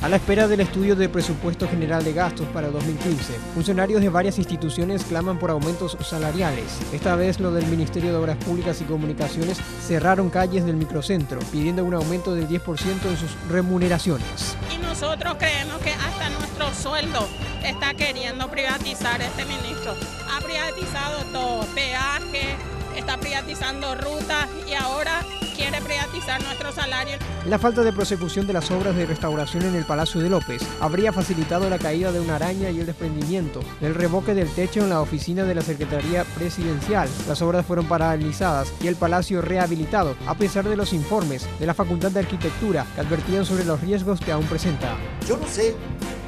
A la espera del estudio del presupuesto general de gastos para 2015, funcionarios de varias instituciones claman por aumentos salariales. Esta vez los del Ministerio de Obras Públicas y Comunicaciones cerraron calles del microcentro, pidiendo un aumento del 10% en sus remuneraciones. Y nosotros creemos que hasta nuestro sueldo está queriendo privatizar este ministro. Ha privatizado todo, peaje, está privatizando rutas y ahora quiere privatizar nuestro salario. La falta de prosecución de las obras de restauración en el Palacio de López habría facilitado la caída de una araña y el desprendimiento del revoque del techo en la oficina de la Secretaría Presidencial. Las obras fueron paralizadas y el palacio rehabilitado, a pesar de los informes de la Facultad de Arquitectura que advertían sobre los riesgos que aún presenta. Yo no sé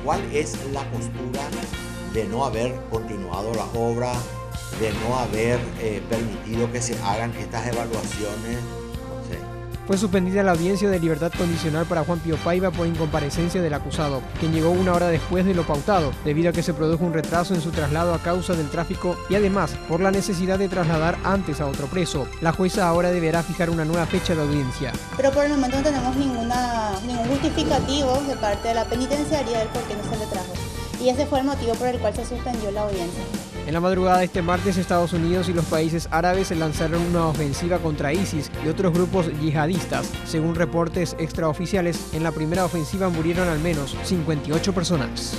cuál es la postura de no haber continuado la obra, de no haber permitido que se hagan estas evaluaciones. Fue suspendida la audiencia de libertad condicional para Juan Pío Paiva por incomparecencia del acusado, quien llegó una hora después de lo pautado, debido a que se produjo un retraso en su traslado a causa del tráfico y además por la necesidad de trasladar antes a otro preso. La jueza ahora deberá fijar una nueva fecha de audiencia. Pero por el momento no tenemos ningún justificativo de parte de la penitenciaria del por qué no se le trajo. Y ese fue el motivo por el cual se suspendió la audiencia. En la madrugada de este martes, Estados Unidos y los países árabes lanzaron una ofensiva contra ISIS y otros grupos yihadistas. Según reportes extraoficiales, en la primera ofensiva murieron al menos 58 personas.